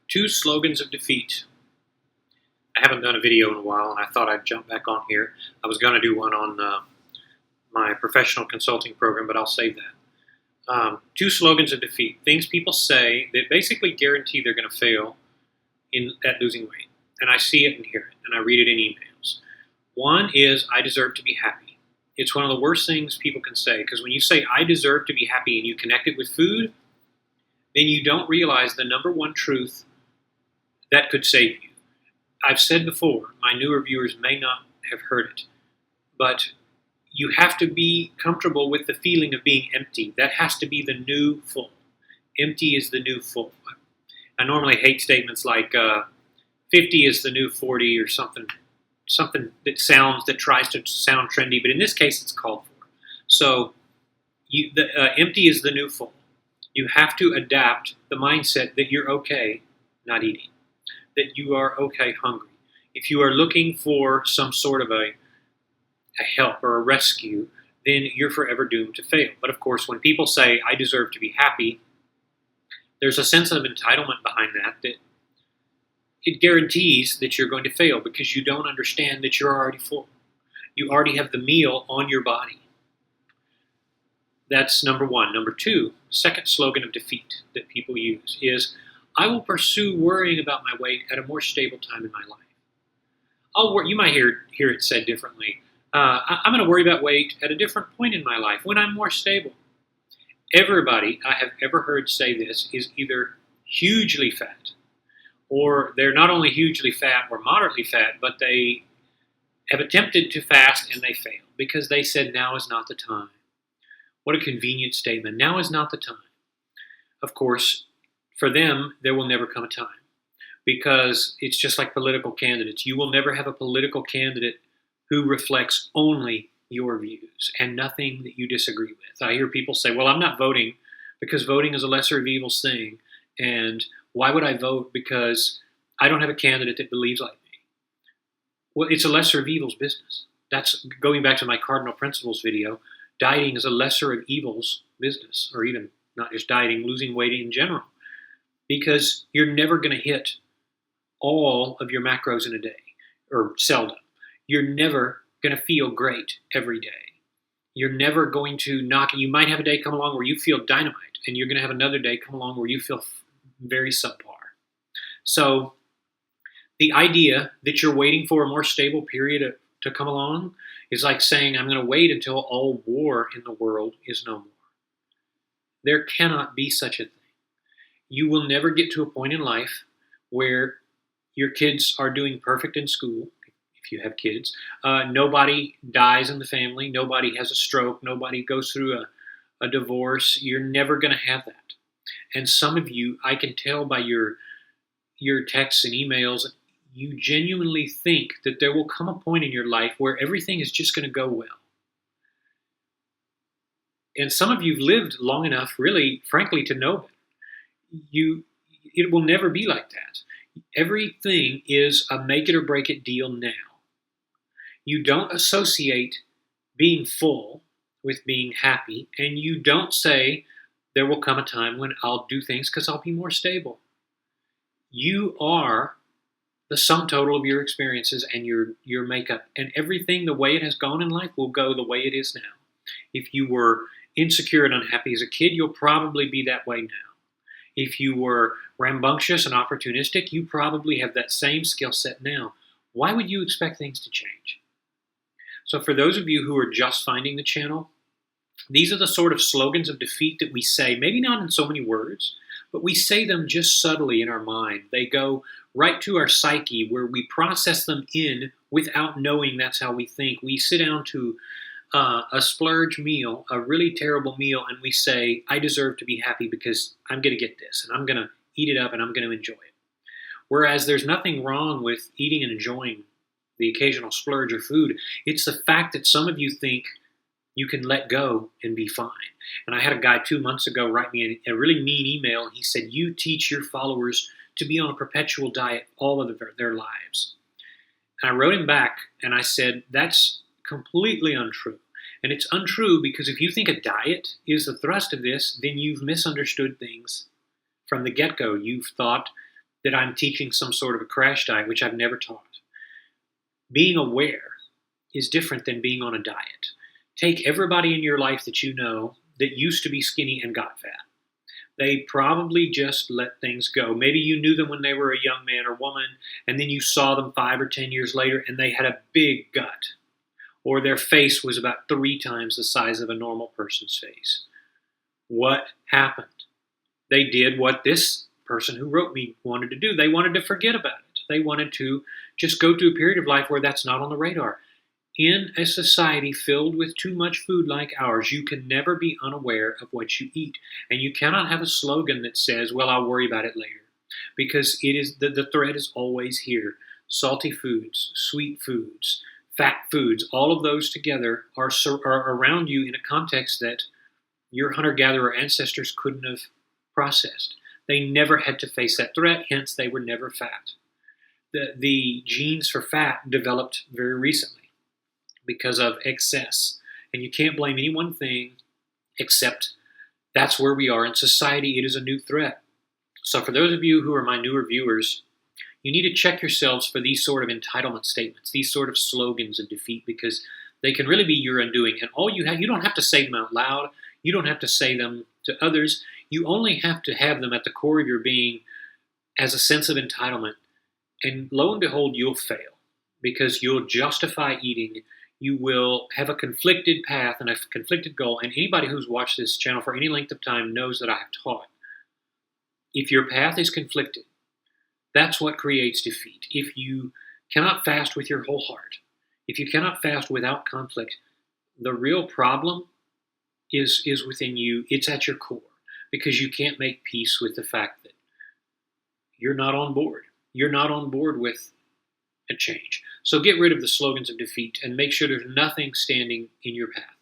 Two slogans of defeat. I haven't done a video in a while, and I thought I'd jump back on here. I was going to do one on my professional consulting program, but I'll save that. Two slogans of defeat. Things people say that basically guarantee they're going to fail at losing weight. And I see it and hear it, and I read it in emails. One is, I deserve to be happy. It's one of the worst things people can say, because when you say, I deserve to be happy, and you connect it with food, then you don't realize the number one truth that could save you. I've said before, my newer viewers may not have heard it, but you have to be comfortable with the feeling of being empty. That has to be the new full. Empty is the new full. I normally hate statements like 50 is the new 40 or something that tries to sound trendy, but in this case it's called for. So empty is the new full. You have to adapt the mindset that you're okay not eating, that you are okay hungry. If you are looking for some sort of a help or a rescue, then you're forever doomed to fail. But of course, when people say, I deserve to be happy, there's a sense of entitlement behind that it guarantees that you're going to fail because you don't understand that you're already full. You already have the meal on your body. That's number one. Number two, second slogan of defeat that people use is, I will pursue worrying about my weight at a more stable time in my life. You might hear it said differently. I'm going to worry about weight at a different point in my life when I'm more stable. Everybody I have ever heard say this is either hugely fat, or they're not only hugely fat or moderately fat, but they have attempted to fast and they fail because they said now is not the time. What a convenient statement. Now is not the time. Of course, for them, there will never come a time because it's just like political candidates. You will never have a political candidate who reflects only your views and nothing that you disagree with. I hear people say, well, I'm not voting because voting is a lesser of evils thing, and why would I vote because I don't have a candidate that believes like me? Well, it's a lesser of evils business. That's going back to my cardinal principles video. Dieting is a lesser of evils business, or even not just dieting, losing weight in general, because you're never going to hit all of your macros in a day, or seldom. You're never going to feel great every day. You're never going to you might have a day come along where you feel dynamite, and you're going to have another day come along where you feel very subpar. So the idea that you're waiting for a more stable period to come along is like saying, I'm going to wait until all war in the world is no more. There cannot be such a thing. You will never get to a point in life where your kids are doing perfect in school, if you have kids. Nobody dies in the family. Nobody has a stroke. Nobody goes through a divorce. You're never going to have that. And some of you, I can tell by your texts and emails, you genuinely think that there will come a point in your life where everything is just going to go well. And some of you have lived long enough, really, frankly, to know that. It will never be like that. Everything is a make it or break it deal now. You don't associate being full with being happy, and you don't say, there will come a time when I'll do things because I'll be more stable. You are the sum total of your experiences and your makeup, and everything the way it has gone in life will go the way it is now. If you were insecure and unhappy as a kid, you'll probably be that way now. If you were rambunctious and opportunistic, you probably have that same skill set now. Why would you expect things to change? So for those of you who are just finding the channel, these are the sort of slogans of defeat that we say, maybe not in so many words, but we say them just subtly in our mind. They go right to our psyche where we process them in without knowing that's how we think. We sit down to a splurge meal, a really terrible meal, and we say, I deserve to be happy because I'm going to get this, and I'm going to eat it up, and I'm going to enjoy it. Whereas there's nothing wrong with eating and enjoying the occasional splurge of food. It's the fact that some of you think you can let go and be fine. And I had a guy 2 months ago write me a really mean email, and he said, you teach your followers to be on a perpetual diet all of their lives. And I wrote him back, and I said, that's completely untrue. And it's untrue because if you think a diet is the thrust of this, then you've misunderstood things from the get-go. You've thought that I'm teaching some sort of a crash diet, which I've never taught. Being aware is different than being on a diet. Take everybody in your life that you know that used to be skinny and got fat. They probably just let things go. Maybe you knew them when they were a young man or woman, and then you saw them 5 or 10 years later and they had a big gut, or their face was about 3 times the size of a normal person's face. What happened? They did what this person who wrote me wanted to do. They wanted to forget about it. They wanted to just go through a period of life where that's not on the radar. In a society filled with too much food like ours, you can never be unaware of what you eat. And you cannot have a slogan that says, well, I'll worry about it later. Because it is the threat is always here. Salty foods, sweet foods, fat foods, all of those together are around you in a context that your hunter-gatherer ancestors couldn't have processed. They never had to face that threat, hence they were never fat. The genes for fat developed very recently because of excess. And you can't blame any one thing except that's where we are in society. It is a new threat. So for those of you who are my newer viewers, you need to check yourselves for these sort of entitlement statements, these sort of slogans of defeat, because they can really be your undoing. And all you don't have to say them out loud. You don't have to say them to others. You only have to have them at the core of your being as a sense of entitlement. And lo and behold, you'll fail because you'll justify eating. You will have a conflicted path and a conflicted goal. And anybody who's watched this channel for any length of time knows that I have taught. If your path is conflicted, that's what creates defeat. If you cannot fast with your whole heart, if you cannot fast without conflict, the real problem is within you. It's at your core because you can't make peace with the fact that you're not on board. You're not on board with a change. So get rid of the slogans of defeat and make sure there's nothing standing in your path.